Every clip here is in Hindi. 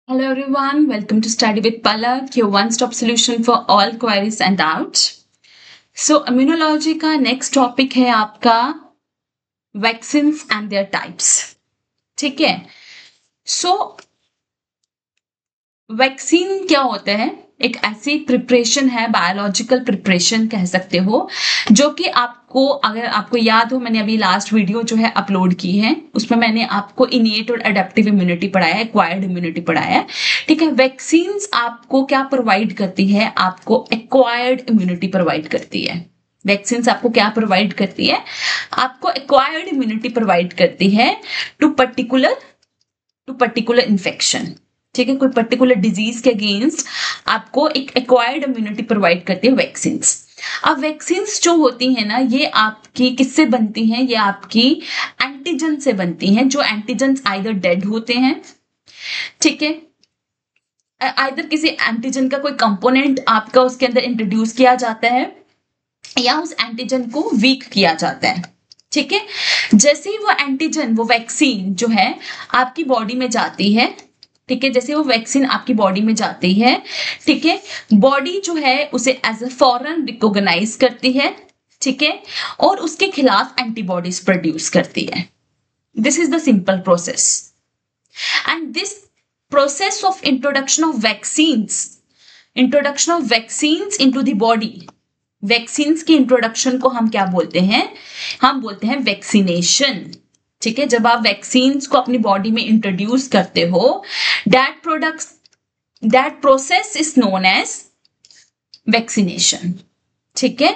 Hello everyone, welcome to Study with Palak, your one-stop solution for all queries and doubts. So immunology का next topic है आपका vaccines and their types. ठीक है? So वैक्सीन क्या होता है? एक ऐसी प्रिपरेशन है, बायोलॉजिकल प्रिपरेशन कह सकते हो, जो कि आपको, अगर आपको याद हो, मैंने अभी लास्ट वीडियो जो है अपलोड की है, उसमें मैंने आपको इनिएट और अडेप्टिव इम्यूनिटी पढ़ाया है, एक्वायर्ड इम्यूनिटी पढ़ाया है. ठीक है, वैक्सीन्स आपको क्या प्रोवाइड करती है? आपको एक्वायर्ड इम्यूनिटी प्रोवाइड करती है. वैक्सीन्स आपको क्या प्रोवाइड करती है? आपको एक्वायर्ड इम्यूनिटी प्रोवाइड करती है टू पर्टिकुलर इन्फेक्शन. ठीक है, कोई पर्टिकुलर डिजीज के अगेंस्ट आपको एक एक्वायर्ड इम्यूनिटी प्रोवाइड करती है वैक्सीन्स. अब वैक्सीन्स जो होती है ना, ये आपकी किससे बनती हैं? ये आपकी एंटीजन से बनती हैं, जो एंटीजन आइदर डेड होते हैं, ठीक है, आइदर किसी एंटीजन का कोई कंपोनेंट आपका उसके अंदर इंट्रोड्यूस किया जाता है, या उस एंटीजन को वीक किया जाता है. ठीक है, जैसे ही वो एंटीजन, वो वैक्सीन जो है आपकी बॉडी में जाती है, ठीक है, जैसे वो वैक्सीन आपकी बॉडी में जाती है, ठीक है, बॉडी जो है उसे एज ए फॉरेन रिकॉग्नाइज करती है, ठीक है, और उसके खिलाफ एंटीबॉडीज प्रोड्यूस करती है. This is the simple process. And this process of introduction of vaccines into the body, vaccines की इंट्रोडक्शन को हम क्या बोलते हैं? हम बोलते हैं वैक्सीनेशन. ठीक है, जब आप वैक्सीन्स को अपनी बॉडी में इंट्रोड्यूस करते हो, that process is known as vaccination. ठीक है,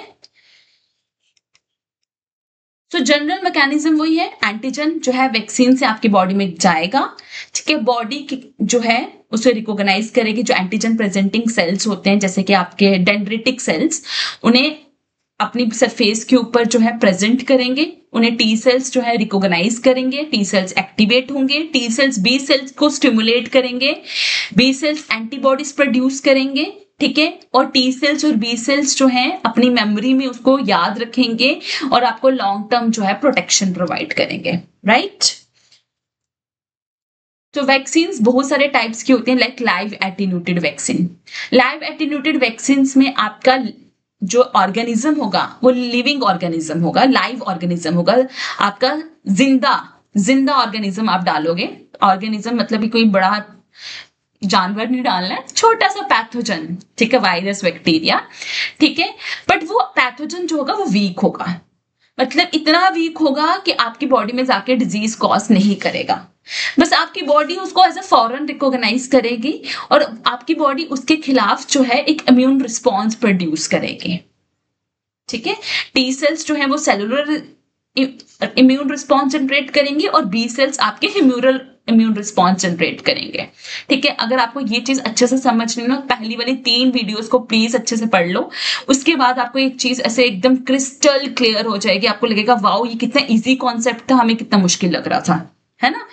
तो जनरल मैकेनिज्म वही है, एंटीजन जो है वैक्सीन से आपकी बॉडी में जाएगा, ठीक है, बॉडी जो है उसे रिकॉग्नाइज करेगी, जो एंटीजन प्रेजेंटिंग सेल्स होते हैं, जैसे कि आपके डेंड्रिटिक सेल्स, उन्हें अपनी सरफेस के ऊपर जो है प्रेजेंट करेंगे, उन्हें टी सेल्स जो है रिकॉग्नाइज करेंगे, टी सेल्स एक्टिवेट होंगे, टी सेल्स बी सेल्स को स्टिमुलेट करेंगे, बी सेल्स एंटीबॉडीज प्रोड्यूस करेंगे, ठीक है, और टी सेल्स और बी सेल्स जो हैं अपनी मेमोरी में उसको याद रखेंगे और आपको लॉन्ग टर्म जो है प्रोटेक्शन प्रोवाइड करेंगे. राइट, तो वैक्सीन बहुत सारे टाइप्स की होती हैं, like live attenuated vaccine. Live attenuated vaccine में आपका जो ऑर्गेनिज्म होगा वो लिविंग ऑर्गेनिज्म होगा, लाइव ऑर्गेनिज्म होगा, आपका जिंदा ऑर्गेनिज्म आप डालोगे. ऑर्गेनिज्म मतलब कोई बड़ा जानवर नहीं डालना है, छोटा सा पैथोजन, ठीक है, वायरस, बैक्टीरिया, ठीक है, बट वो पैथोजन जो होगा वो वीक होगा, मतलब इतना वीक होगा कि आपकी बॉडी में जाके डिजीज कॉज नहीं करेगा. बस आपकी बॉडी उसको एज ए फॉरेन रिकॉग्नाइज करेगी और आपकी बॉडी उसके खिलाफ जो है एक इम्यून रिस्पॉन्स प्रोड्यूस करेगी. ठीक है, टी सेल्स जो है वो सेलुलर इम्यून रिस्पॉन्स जनरेट करेंगे और बी सेल्स आपके ह्यूमरल इम्यून रिस्पॉन्स जनरेट करेंगे. ठीक है, अगर आपको ये चीज अच्छे से समझनी हो, पहली वाली 3 वीडियोस को प्लीज अच्छे से पढ़ लो. उसके बाद आपको एक चीज ऐसे एकदम क्रिस्टल क्लियर हो जाएगी, आपको लगेगा वाओ ये कितना इजी कॉन्सेप्ट था, हमें कितना मुश्किल लग रहा था, है ना.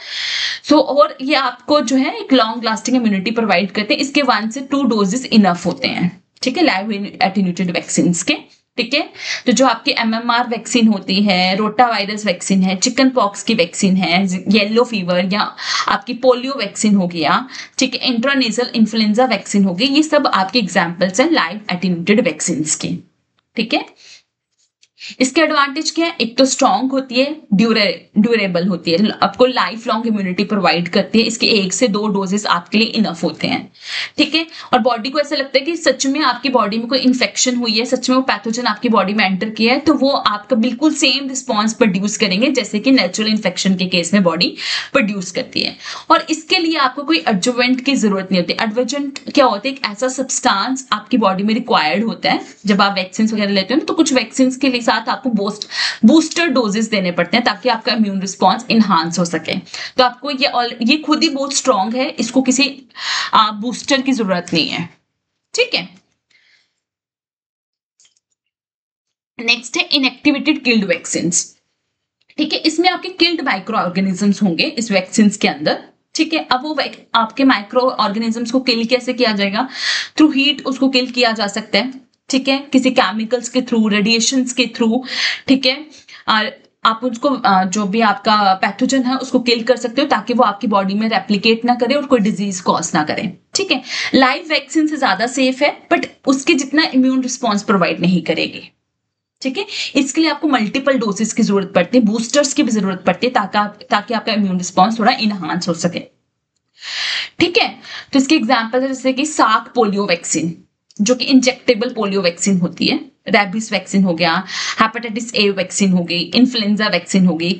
सो और ये आपको जो है एक लॉन्ग लास्टिंग इम्यूनिटी प्रोवाइड करते हैं. इसके 1 से 2 डोजेस इनफ होते हैं, ठीक है, लाइव एटीन्यूटेड वैक्सीन के. ठीक है, तो जो आपकी MMR वैक्सीन होती है, रोटा वायरस वैक्सीन है, चिकन पॉक्स की वैक्सीन है, येलो फीवर या आपकी पोलियो वैक्सीन हो गया, ठीक है, इंट्रानेजल इन्फ्लुएंजा वैक्सीन हो गई, ये सब आपके एग्जाम्पल्स हैं लाइव एटीन्यूटेड वैक्सीन के. ठीक है, इसके एडवांटेज क्या है? एक तो स्ट्रॉन्ग होती है, ड्यूरेबल होती है, आपको लाइफ लॉन्ग इम्यूनिटी प्रोवाइड करती है. इसके 1 से 2 डोजेस आपके लिए इनफ होते हैं. ठीक है, और बॉडी को ऐसा लगता है कि सच में आपकी बॉडी में कोई इन्फेक्शन हुई है, सच में वो पैथोजन आपकी बॉडी में एंटर किया है, तो वो आपका बिल्कुल सेम रिस्पॉन्स प्रोड्यूस करेंगे जैसे कि नेचुरल इन्फेक्शन के केस में बॉडी प्रोड्यूस करती है. और इसके लिए आपको कोई एडजुवेंट की जरूरत नहीं होती. एडजुवेंट क्या होता है? एक ऐसा सब्सटेंस आपकी बॉडी में रिक्वायर्ड होता है जब आप वैक्सीन वगैरह लेते हो, तो कुछ वैक्सीन के लिए साथ आपको बूस्टर डोजेस देने पड़ते हैं ताकि आपका इम्यून रिस्पॉन्स इनहांस हो सके. तो आपको ये खुद ही बहुत स्ट्रांग है, इसको किसी बूस्टर की जरूरत नहीं है. ठीक है, नेक्स्ट है इनएक्टिवेटेड किल्ड वैक्सीन. ठीक है, इसमें आपके किल्ड माइक्रो ऑर्गेनिजम्स होंगे इस वैक्सीन के अंदर. ठीक है, अब वो आपके माइक्रो ऑर्गेनिजम्स को किल कैसे किया जाएगा? थ्रू हीट उसको किल किया जा सकता है. ठीक है, किसी केमिकल्स के थ्रू, रेडिएशंस के थ्रू. ठीक है, आप उसको जो भी आपका पैथोजन है उसको किल कर सकते हो ताकि वो आपकी बॉडी में रेप्लिकेट ना करे और कोई डिजीज कॉज ना करे। ठीक है, लाइव वैक्सीन से ज्यादा सेफ है बट उसके जितना इम्यून रिस्पॉन्स प्रोवाइड नहीं करेगी। ठीक है, इसके लिए आपको मल्टीपल डोसेस की जरूरत पड़ती है, बूस्टर्स की भी जरूरत पड़ती है ताकि आपका इम्यून रिस्पॉन्स थोड़ा इनहांस हो सके। ठीक है, तो इसके एग्जाम्पल है जैसे कि साक पोलियो वैक्सीन जो कि इंजेक्टेबल पोलियो वैक्सीन होती है, रेबिस वैक्सीन हो गया, हेपेटाइटिस ए वैक्सीन हो गई, इन्फ्लुएंजा वैक्सीन हो गई,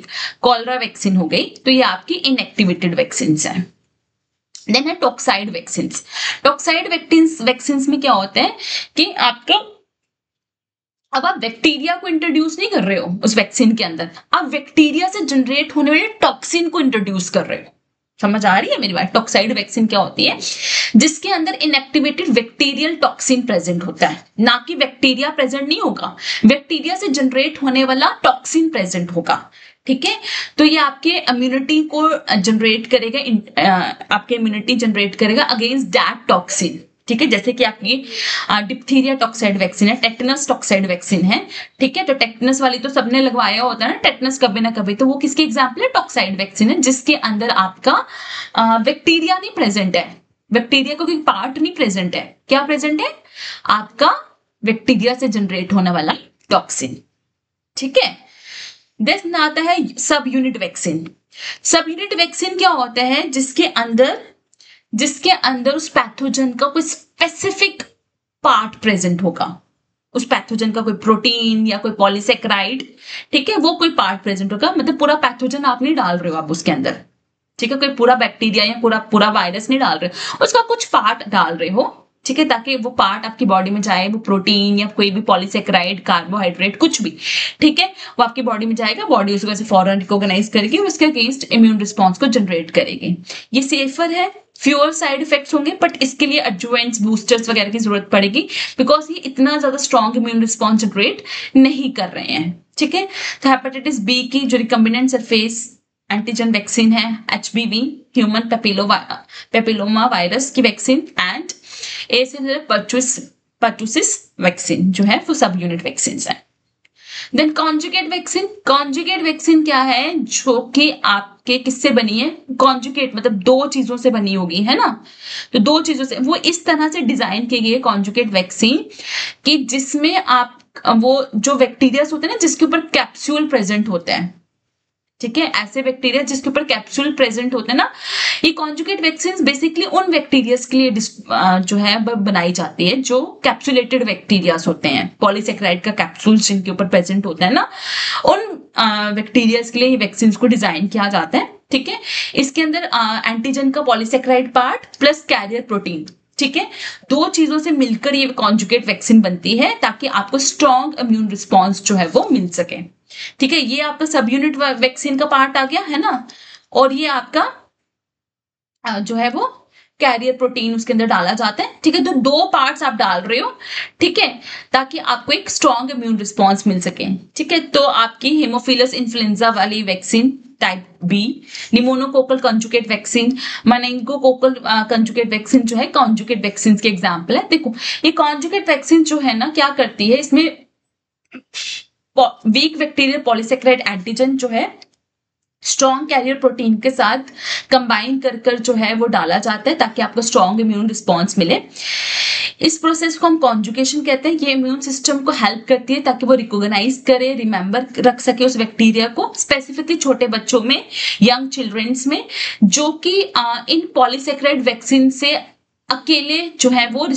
कॉलरा वैक्सीन हो गई, तो ये आपकी इनएक्टिवेटेड वैक्सीन है। देन है टॉक्साइड वैक्सीन। टॉक्साइड वैक्सीन में क्या होता है कि आपका अब आप बैक्टीरिया को इंट्रोड्यूस नहीं कर रहे हो उस वैक्सीन के अंदर, आप बैक्टीरिया से जनरेट होने वाले टॉक्सिन को इंट्रोड्यूस कर रहे हो। समझ आ रही है मेरी बात? टॉक्साइड वैक्सीन क्या होती है? जिसके अंदर इनएक्टिवेटेड बैक्टीरियल टॉक्सिन प्रेजेंट होता है, ना कि बैक्टीरिया प्रेजेंट नहीं होगा, बैक्टीरिया से जनरेट होने वाला टॉक्सिन प्रेजेंट होगा। ठीक है, तो ये आपके इम्यूनिटी को जनरेट करेगा, आपके इम्यूनिटी जनरेट करेगा अगेंस्ट दैट टॉक्सिन। ठीक है, जैसे कि आपकी डिप्थीरिया टॉक्साइड वैक्सीन है, टेटनस टॉक्साइड वैक्सीन है। ठीक है, तो टेटनस वाली तो सबने लगवाया होता है ना, टेटनस कभी ना कभी, तो वो किसकी एग्जाम्पल है? टॉक्साइड वैक्सीन है, जिसके अंदर आपका बैक्टीरिया नहीं प्रेजेंट है, बैक्टीरिया को कोई पार्ट नहीं प्रेजेंट है। क्या प्रेजेंट है? आपका बैक्टीरिया से जनरेट होने वाला टॉक्सिन। ठीक है, देन आता है सब यूनिट वैक्सीन। सब यूनिट वैक्सीन क्या होता है? जिसके अंदर उस पैथोजन का कोई स्पेसिफिक पार्ट प्रेजेंट होगा, उस पैथोजन का कोई प्रोटीन या कोई पॉलीसेकेराइड। ठीक है, वो कोई पार्ट प्रेजेंट होगा, मतलब पूरा पैथोजन आप नहीं डाल रहे हो आप उसके अंदर। ठीक है, कोई पूरा बैक्टीरिया या पूरा वायरस नहीं डाल रहे हो, उसका कुछ पार्ट डाल रहे हो। ठीक है, ताकि वो पार्ट आपकी बॉडी में जाए, वो प्रोटीन या कोई भी पॉलीसेकेराइड, कार्बोहाइड्रेट, कुछ भी। ठीक है, वो आपकी बॉडी में जाएगा, बॉडी उसको वैसे फौरन रिकॉग्नाइज करेगी, उसके अगेंस्ट इम्यून रिस्पॉन्स को जनरेट करेगी। ये सेफर है, फ्यूअर साइड इफेक्ट्स होंगे, बट इसके लिए एडजुवेंट्स, बूस्टर्स वगैरह की जरूरत पड़ेगी बिकॉज ये इतना ज्यादा स्ट्रॉन्ग इम्यून रिस्पॉन्स जनरेट नहीं कर रहे हैं। ठीक है, तो हेपेटाइटिस बी की जो रिकम्बिनेंट सरफेस एंटीजन वैक्सीन है, HBV ह्यूमन पेपिलोमा वायरस की vaccine, and acellular pertussis vaccine जो है वो सब यूनिट वैक्सीन है। Then conjugate vaccine. Conjugate vaccine क्या है? जो कि आपके किससे बनी है? कॉन्जुगेट मतलब दो चीजों से बनी होगी, है ना, तो दो चीजों से वो इस तरह से डिजाइन की गई है कॉन्जुगेट वैक्सीन कि जिसमें आप वो जो बैक्टीरिया होते हैं ना जिसके ऊपर कैप्सूल प्रेजेंट होता है। ठीक है, ऐसे बैक्टीरिया जिसके ऊपर कैप्सूल प्रेजेंट होते हैं ना, ये कॉन्जुगेट वैक्सीन बेसिकली उन बैक्टीरिया के लिए जो है बनाई जाती है जो कैप्सुलेटेड बैक्टीरिया होते हैं, पॉलीसेकेराइड का कैप्सूल जिनके ऊपर प्रेजेंट होता है ना, उन बैक्टीरिया के लिए वैक्सीन को डिजाइन किया जाता है। ठीक है, इसके अंदर एंटीजन का polysaccharide part plus carrier protein, ठीक है, दो चीजों से मिलकर ये कॉन्जुगेट वैक्सीन बनती है ताकि आपको स्ट्रॉन्ग इम्यून रिस्पॉन्स जो है वो मिल सके। ठीक है, ये आपका सब यूनिट वैक्सीन का पार्ट आ गया है ना, और ये आपका जो है वो कैरियर प्रोटीन उसके अंदर डाला जाता है। ठीक है, तो दो पार्ट्स आप डाल रहे हो, ठीक है, ताकि आपको एक स्ट्रॉन्ग इम्यून रिस्पॉन्स मिल सके। ठीक है, तो आपकी हेमोफिलस इन्फ्लुएंजा वाली vaccine type B, pneumococcal conjugate vaccine, meningococcal conjugate vaccine जो है कॉन्जुगेट वैक्सीन के एग्जाम्पल है। देखो ये कॉन्जुगेट वैक्सीन जो है ना क्या करती है, इसमें वीक बैक्टीरियल पॉलीसेकेराइड एंटीजन जो है स्ट्रॉन्ग कैरियर प्रोटीन के साथ कंबाइन कर जो है वो डाला जाता है ताकि आपको स्ट्रॉन्ग इम्यून रिस्पॉन्स मिले। इस प्रोसेस को हम कॉन्जुगेशन कहते हैं। ये इम्यून सिस्टम को हेल्प करती है ताकि वो रिकॉग्नाइज करे, रिमेंबर रख सके उस बैक्टीरिया को, स्पेसिफिकली छोटे बच्चों में, यंग चिल्ड्रंस में, जो कि इन पॉलीसेकेराइड वैक्सीन से अकेले जो है वो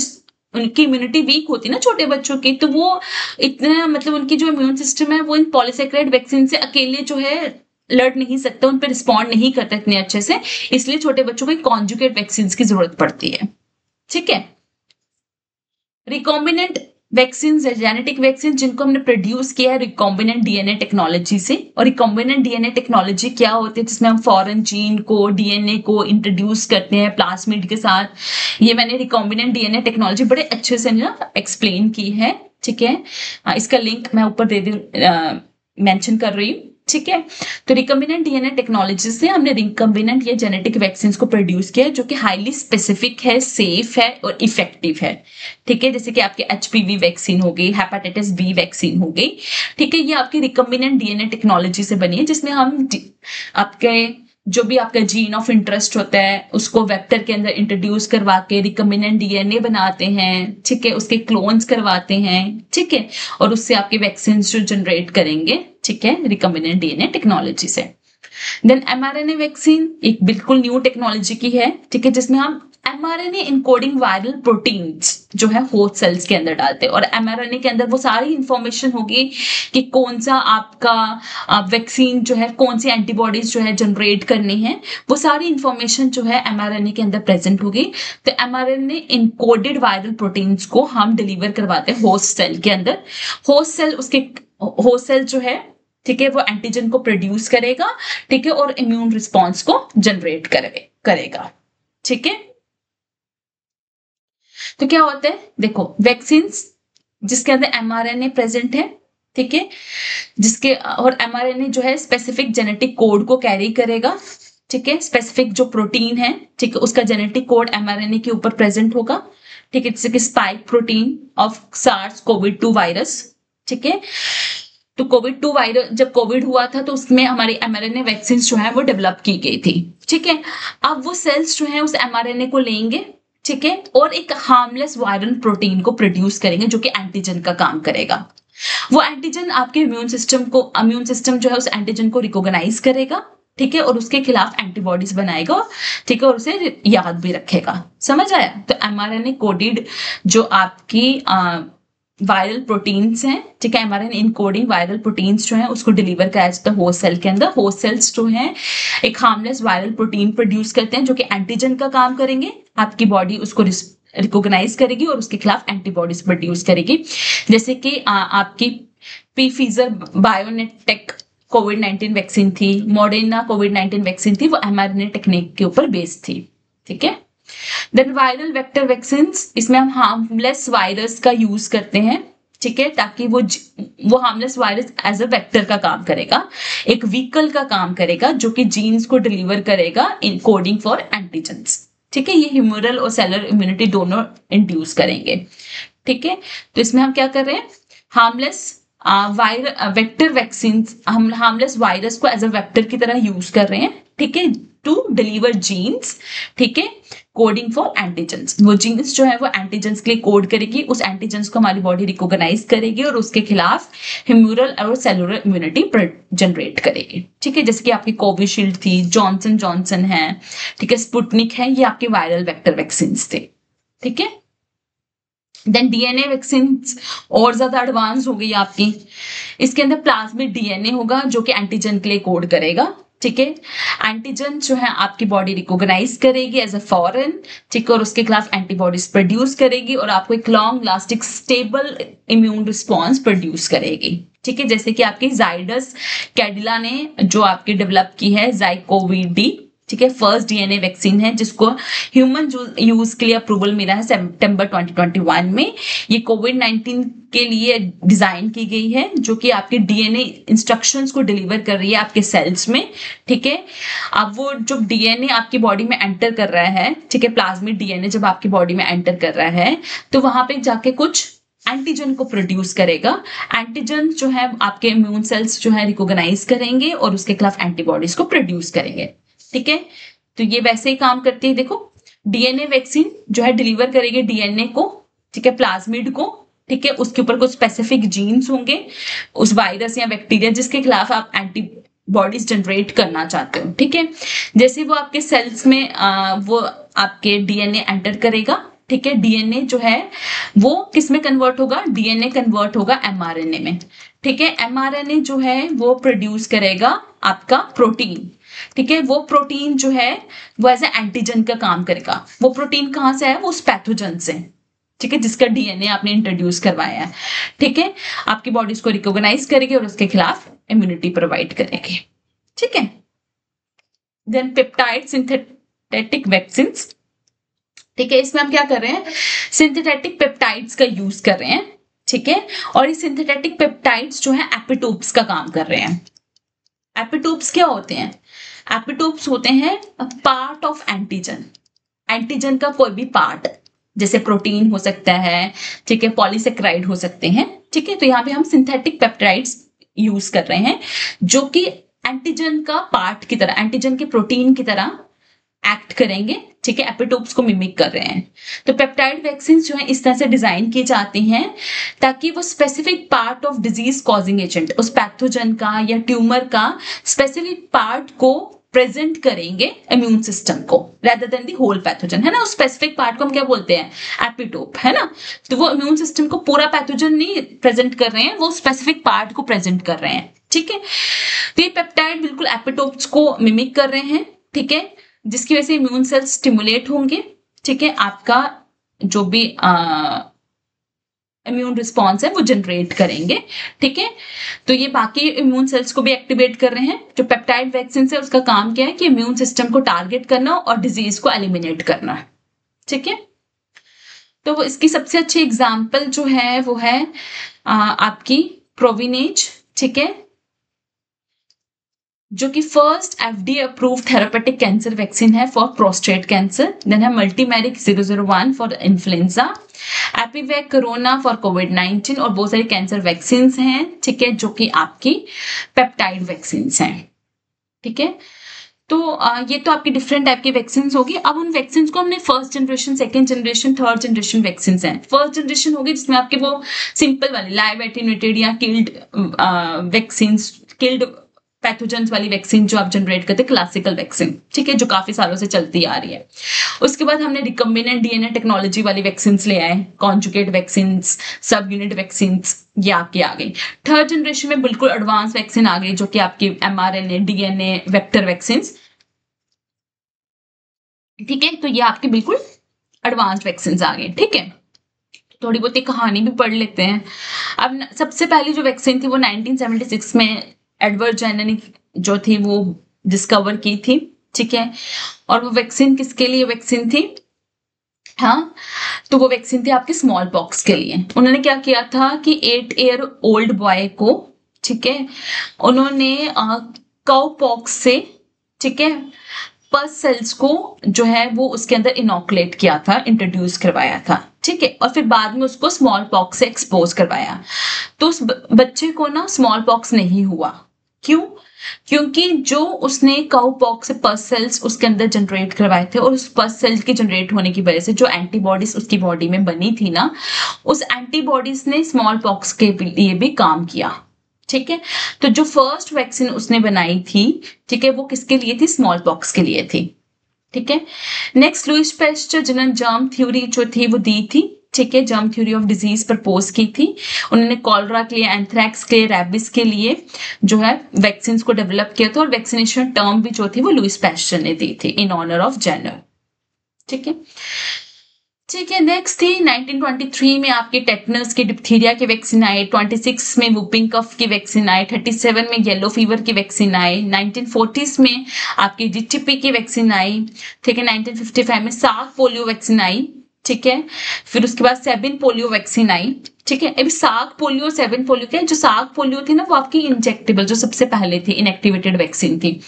उनकी इम्यूनिटी वीक होती है ना छोटे बच्चों की, तो वो इतना मतलब उनकी जो इम्यून सिस्टम है वो इन पॉलीसेकेराइड वैक्सीन से अकेले जो है लड़ नहीं सकता, उन पर रिस्पॉन्ड नहीं करता इतने अच्छे से, इसलिए छोटे बच्चों को कॉन्जुगेट वैक्सीन की जरूरत पड़ती है। ठीक है, रिकॉम्बिनेंट वैक्सीन, जेनेटिक वैक्सीन जिनको हमने प्रोड्यूस किया है रिकॉम्बिनेंट डीएनए टेक्नोलॉजी से। और रिकॉम्बिनेंट डीएनए टेक्नोलॉजी क्या होती है? जिसमें हम फॉरेन जीन को, डीएनए को इंट्रोड्यूस करते हैं प्लास्मिड के साथ। ये मैंने रिकॉम्बिनेंट डीएनए टेक्नोलॉजी बड़े अच्छे से ना एक्सप्लेन की है। ठीक है, इसका लिंक मैं ऊपर मेंशन कर रही हूँ। ठीक है। तो रिकम्बिनेंट डीएनए टेक्नोलॉजी से हमने रिकम्बिनेंट या जेनेटिक वैक्सीन को प्रोड्यूस किया है जो कि हाईली स्पेसिफिक है, सेफ है और इफेक्टिव है। ठीक है, जैसे कि आपके एचपीवी वैक्सीन हो गई, हेपेटाइटिस बी वैक्सीन हो गई। ठीक है, ये आपकी रिकम्बिनेंट डीएनए टेक्नोलॉजी से बनी है जिसमें हम आपके जो भी आपका जीन ऑफ इंटरेस्ट होता है उसको वेक्टर के अंदर इंट्रोड्यूस करवा के रिकम्बिनेंट डीएनए बनाते हैं। ठीक है, उसके क्लोन्स करवाते हैं। ठीक है, और उससे आपके वैक्सीन जो जनरेट करेंगे, ठीक है, रिकम्बिनेंट डीएनए टेक्नोलॉजी से। देन एमआरएनए वैक्सीन एक बिल्कुल न्यू टेक्नोलॉजी की है। ठीक है, जिसमें हम एमआरएनए इनकोडिंग वायरल प्रोटीन्स जो है होस्ट सेल्स के अंदर डालते हैं और एमआरएनए के अंदर वो सारी इंफॉर्मेशन होगी कि कौन सा आपका वैक्सीन जो है, कौन सी एंटीबॉडीज जो है जनरेट करनी है, वो सारी इंफॉर्मेशन जो है एमआरएनए के अंदर प्रेजेंट होगी। तो एमआरएनए इनकोडेड वायरल प्रोटीन्स को हम डिलीवर करवाते हैं होस्ट सेल के अंदर। होस्ट सेल जो है, ठीक है, वो एंटीजन को प्रोड्यूस करेगा। ठीक है, और इम्यून रिस्पॉन्स को जनरेट करेगा। ठीक है, तो क्या होता है, देखो वैक्सीन जिसके अंदर एमआरएनए प्रेजेंट है, ठीक है, जिसके और एमआरएनए जो है स्पेसिफिक जेनेटिक कोड को कैरी करेगा। ठीक है, स्पेसिफिक जो प्रोटीन है, ठीक है, उसका जेनेटिक कोड एमआरएनए के ऊपर प्रेजेंट होगा। ठीक है, जैसे कि spike protein of SARS-CoV-2 virus. ठीक है, तो कोविड-2 वायरस जब कोविड हुआ था तो उसमें हमारी एमआरएनए वैक्सीन जो है वो डेवलप की गई थी। ठीक है, अब वो सेल्स जो है उस एमआरएनए को लेंगे, ठीक है, और एक हार्मलेस वायरल प्रोटीन को प्रोड्यूस करेंगे जो कि एंटीजन का काम करेगा। वो एंटीजन आपके इम्यून सिस्टम जो है उस एंटीजन को रिकॉग्नाइज करेगा। ठीक है, और उसके खिलाफ एंटीबॉडीज बनाएगा। ठीक है, और उसे याद भी रखेगा। समझ आया? तो एमआरएनए कोडेड जो आपकी वायरल प्रोटीन्स हैं, ठीक है, एमआरएनए इनकोडिंग वायरल प्रोटीन्स जो हैं उसको डिलीवर कराया जाता है होस्ट सेल के अंदर। होस्ट सेल्स जो हैं एक हार्मलेस वायरल प्रोटीन प्रोड्यूस करते हैं जो कि एंटीजन का काम करेंगे। आपकी बॉडी उसको रिकॉग्नाइज करेगी और उसके खिलाफ एंटीबॉडीज प्रोड्यूस करेगी। जैसे कि आपकी Pfizer बायोनेटेक कोविड-19 वैक्सीन थी, मॉडर्ना कोविड-19 वैक्सीन थी, वो एमआरएनए टेक्निक के ऊपर बेस्ड थी। ठीक है, देन वायरल वेक्टर वैक्सीन, इसमें हम हार्मलेस वायरस का यूज करते हैं। ठीक है, ताकि वो harmless virus as a vector का काम करेगा, एक व्हीकल का काम करेगा जो कि जीन्स को डिलीवर करेगा इन कोडिंग फॉर एंटीजेंस। ठीक है, ये ह्यूमरल और सेलुलर इम्यूनिटी दोनों इंड्यूस करेंगे। ठीक है, तो इसमें हम क्या कर रहे हैं, हार्मलेस वेक्टर वैक्सीन, हम हार्मलेस वायरस को एज अ वेक्टर की तरह यूज कर रहे हैं। ठीक है, टू डिलीवर जीन्स। ठीक है, कोडिंग फॉर एंटीजेंस, वो जीन्स जो है वो एंटीजेंस के लिए कोड करेगी, उस एंटीजेंस को हमारी बॉडी रिकॉग्नाइज करेगी और उसके खिलाफ ह्यूमरल और सेलुलर इम्यूनिटी जनरेट करेगी। ठीक है, जैसे कि आपकी कोविशील्ड थी, जॉनसन है, ठीक है, स्पुतनिक है, ये आपके वायरल वेक्टर वैक्सीन थे। ठीक है, देन डीएनए वैक्सीन और ज्यादा एडवांस हो गई आपकी। इसके अंदर प्लाज्मिड डीएनए होगा जो कि एंटीजन के लिए कोड करेगा। ठीक है, एंटीजन जो है आपकी बॉडी रिकॉग्नाइज करेगी एज अ फॉरेन। ठीक है, और उसके खिलाफ एंटीबॉडीज प्रोड्यूस करेगी और आपको एक long lasting stable immune response produce करेगी। ठीक है, जैसे कि आपकी जाइडस कैडिला ने जो आपकी डेवलप की है ZyCoV-D। ठीक है, फर्स्ट डीएनए वैक्सीन है जिसको ह्यूमन यूज के लिए अप्रूवल मिला है सितंबर 2021 में। ये कोविड-19 के लिए डिजाइन की गई है जो कि आपके डीएनए इंस्ट्रक्शंस को डिलीवर कर रही है आपके सेल्स में। ठीक है, अब वो जो डीएनए आपकी बॉडी में एंटर कर रहा है, ठीक है, प्लाज्मिड डीएनए जब आपकी बॉडी में एंटर कर रहा है तो वहां पे जाके कुछ एंटीजन को प्रोड्यूस करेगा। एंटीजन जो है आपके इम्यून सेल्स जो है रिकॉग्नाइज करेंगे और उसके खिलाफ एंटीबॉडीज को प्रोड्यूस करेंगे। ठीक है, तो ये वैसे ही काम करती है। देखो, डीएनए वैक्सीन जो है डिलीवर करेगी डीएनए को, ठीक है, प्लाज्मिड को। ठीक है, उसके ऊपर कुछ स्पेसिफिक जीन्स होंगे उस वायरस या बैक्टीरिया जिसके खिलाफ आप एंटीबॉडीज जनरेट करना चाहते हो। ठीक है, जैसे वो आपके सेल्स में वो आपके डीएनए एंटर करेगा। ठीक है, डीएनए जो है वो किस में कन्वर्ट होगा, डीएनए कन्वर्ट होगा एमआरएनए में। ठीक है, एमआरएनए जो है वो प्रोड्यूस करेगा आपका प्रोटीन। ठीक है, वो प्रोटीन जो है वो एज ए एंटीजन का काम करेगा। वो प्रोटीन कहां से है, वो उस पैथोजन से। ठीक है, जिसका डीएनए आपने इंट्रोड्यूस करवाया है। ठीक है, आपकी बॉडी उसको रिकॉग्नाइज करेगी और उसके खिलाफ इम्यूनिटी प्रोवाइड करेगी। ठीक है, देन पेप्टाइड सिंथेटिक वैक्सीन। ठीक है, इसमें हम क्या कर रहे हैं, सिंथेटिक पेप्टाइड्स का यूज कर रहे हैं। ठीक है, और ये सिंथेटिक पेप्टाइड्स जो है एपिटोप्स का काम कर रहे हैं। एपिटोप्स क्या होते हैं? एपिटोप्स होते हैं पार्ट ऑफ एंटीजन, एंटीजन का कोई भी पार्ट, जैसे प्रोटीन हो सकता है, ठीक है, पॉलीसेक्राइड हो सकते हैं, ठीक है। तो यहाँ पे हम सिंथेटिक पेप्टाइड्स यूज कर रहे हैं जो कि एंटीजन का पार्ट की तरह, एंटीजन के प्रोटीन की तरह एक्ट करेंगे, ठीक है, एपिटोप्स को मिमिक कर रहे हैं। तो पेप्टाइड वैक्सीन जो है इस तरह से डिजाइन की जाती हैं ताकि वो specific part of disease causing agent, उस पैथोजन का या ट्यूमर का स्पेसिफिक पार्ट को प्रेजेंट करेंगे इम्यून सिस्टम को, rather than the whole pathogen, है ना। उस स्पेसिफिक पार्ट को हम क्या बोलते हैं? एपिटोप, है ना। तो वो इम्यून सिस्टम को पूरा पैथोजन नहीं प्रेजेंट कर रहे हैं, वो स्पेसिफिक पार्ट को प्रेजेंट कर रहे हैं, ठीक है। तो ये पेप्टाइड बिल्कुल एपिटोप्स को मिमिक कर रहे हैं, ठीक है, जिसकी वजह से इम्यून सेल स्टिमुलेट होंगे, ठीक है, आपका जो भी इम्यून रिस्पॉन्स है वो जनरेट करेंगे, ठीक है। तो ये बाकी इम्यून सेल्स को भी एक्टिवेट कर रहे हैं। जो पेप्टाइड वैक्सीन है उसका काम क्या है कि इम्यून सिस्टम को टारगेट करना और डिजीज को एलिमिनेट करना है, ठीक है। तो वो इसकी सबसे अच्छी एग्जाम्पल जो है वो है आपकी प्रोविनेज, ठीक है, जो कि first FDA approved therapeutic cancer vaccine है फॉर प्रोस्टेट कैंसर। देन है मल्टीमेरिक 001 फॉर इन्फ्लुएंजा, एपीवैक कोरोना फॉर कोविड-19 और बहुत सारी कैंसर वैक्सीन हैं, ठीक है, जो कि आपकी पेप्टाइड वैक्सीन हैं, ठीक है। तो ये तो आपकी डिफरेंट टाइप की वैक्सीन होगी। अब उन वैक्सीन को हमने first generation, second generation, third generation vaccine हैं। फर्स्ट जनरेशन होगी जिसमें आपके वो सिंपल वाली लाइव एटेन्यूएटेड या किल्ड वैक्सीन, किल्ड पैथोजेंस वाली वैक्सीन जो आप जनरेट करते हैं, क्लासिकल वैक्सीन, ठीक है, जो काफी सालों से चलती आ रही है। उसके बाद हमने रिकम्बिनेंट डीएनए टेक्नोलॉजी वाली वैक्सीन ले आए, कॉन्जुगेट वैक्सीन, सब यूनिट वैक्सीन, ये आपकी आ गई। थर्ड जनरेशन में बिल्कुल एडवांस वैक्सीन आ गई जो कि आपकी एमआरएनए, डीएनए, वेक्टर वैक्सीन, ठीक है। तो ये आपके बिल्कुल एडवांस वैक्सीन आ गई, ठीक है। थोड़ी बहुत ही कहानी भी पढ़ लेते हैं। अब सबसे पहली जो वैक्सीन थी वो 1976 में एडवर्ड जेनर ने जो थी वो डिस्कवर की थी, ठीक है। और वो वैक्सीन किसके लिए वैक्सीन थी? हाँ, तो वो वैक्सीन थी आपके स्मॉल पॉक्स के लिए। उन्होंने क्या किया था कि 8 ईयर ओल्ड बॉय को, ठीक है, उन्होंने काउ पॉक्स से, ठीक है, पस सेल्स को जो है वो उसके अंदर इनोकुलेट किया था, इंट्रोड्यूस करवाया था, ठीक है, और फिर बाद में उसको स्मॉल पॉक्स से एक्सपोज करवाया। तो उस बच्चे को ना स्मॉल पॉक्स नहीं हुआ। क्यों? क्योंकि जो उसने काउ पॉक्स से पस सेल्स उसके अंदर जनरेट करवाए थे और उस पस सेल्स के जनरेट होने की वजह से जो एंटीबॉडीज उसकी बॉडी में बनी थी ना, उस एंटीबॉडीज ने स्मॉल पॉक्स के लिए भी काम किया, ठीक है। तो जो फर्स्ट वैक्सीन उसने बनाई थी, ठीक है, वो किसके लिए थी? स्मॉल पॉक्स के लिए थी, ठीक है। नेक्स्ट लुईस पास्चर जिन्होंने जर्म थ्योरी जो थी वो दी थी, ठीक है, germ theory of disease propose की थी। उन्होंने कॉलरा के लिए, एंथ्रैक्स के लिए, रैबिस के लिए जो है वैक्सीन को डेवलप किया था और वैक्सीनेशन टर्म भी जो थी वो लुईस पास्चर ने दी थी इन ऑनर ऑफ जेनर, ठीक है। ठीक है, नेक्स्ट थी 1923 में आपकी टेटनस की, डिप्थीरिया की वैक्सीन आई, 26 में वुपिंग कफ की वैक्सीन आई, 37 में येलो फीवर की वैक्सीन आई, 1940s में आपकी जीटीपी की वैक्सीन आई, ठीक है, 1955 में साग पोलियो वैक्सीन आई, ठीक है, फिर उसके बाद सेबिन पोलियो वैक्सीन आई, ठीक है। अभी साग पोलियो, सेबिन पोलियो क्या है? जो साग पोलियो थी ना वो आपकी इंजेक्टेबल जो सबसे पहले थी, इनएक्टिवेटेड वैक्सीन थी,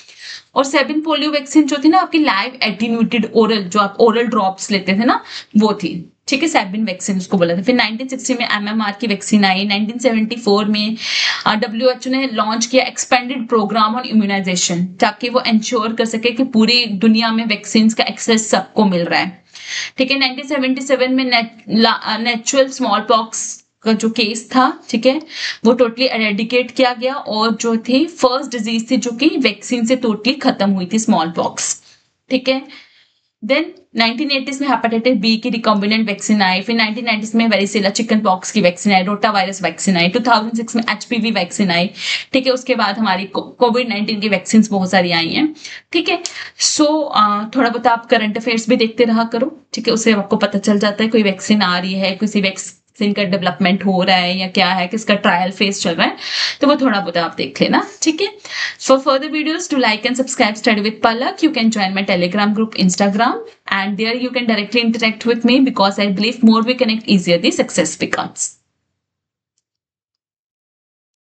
और सेबिन पोलियो वैक्सीन जो थी ना आपकी लाइव एटीन्यूटेड ओरल, जो आप ओरल ड्रॉप्स लेते थे ना वो थी, ठीक है, सेबिन वैक्सीन उसको बोला था। फिर 1960 में एमएमआर की वैक्सीन आई, 1974 में WHO ने लॉन्च किया एक्सपेंडेड प्रोग्राम ऑन इम्यूनाइजेशन ताकि वो इंश्योर कर सके कि पूरी दुनिया में वैक्सीन का एक्सेस सबको मिल रहा है, ठीक है। 1977 में नेचुरल स्मॉल पॉक्स का जो केस था, ठीक है, वो टोटली एरेडिकेट किया गया और जो थी फर्स्ट डिजीज थी जो कि वैक्सीन से टोटली खत्म हुई थी, स्मॉल पॉक्स, ठीक है। देन 1980s में हेपेटाइटिस बी की रिकॉम्बिनेंट वैक्सीन आई, फिर 1990s में वेरिसेला चिकन पॉक्स की वैक्सीन आई, रोटा वायरस वैक्सीन आई, 2006 में HPV वैक्सीन आई, ठीक है। उसके बाद हमारी कोविड-19 की वैक्सीन बहुत सारी आई हैं, ठीक है। सो थोड़ा बहुत आप करंट अफेयर्स भी देखते रहा करो, ठीक है, उससे आपको पता चल जाता है कोई वैक्सीन आ रही है, किसी वैक्सीन का डेवलपमेंट हो रहा है या क्या है, किसका ट्रायल फेज चल रहा है, तो वो थोड़ा बहुत आप देख लेना, ठीक है। For further videos to like and subscribe study with Palak, you can join my telegram group Instagram, and there you can directly interact with me because I believe more we connect, easier the success becomes.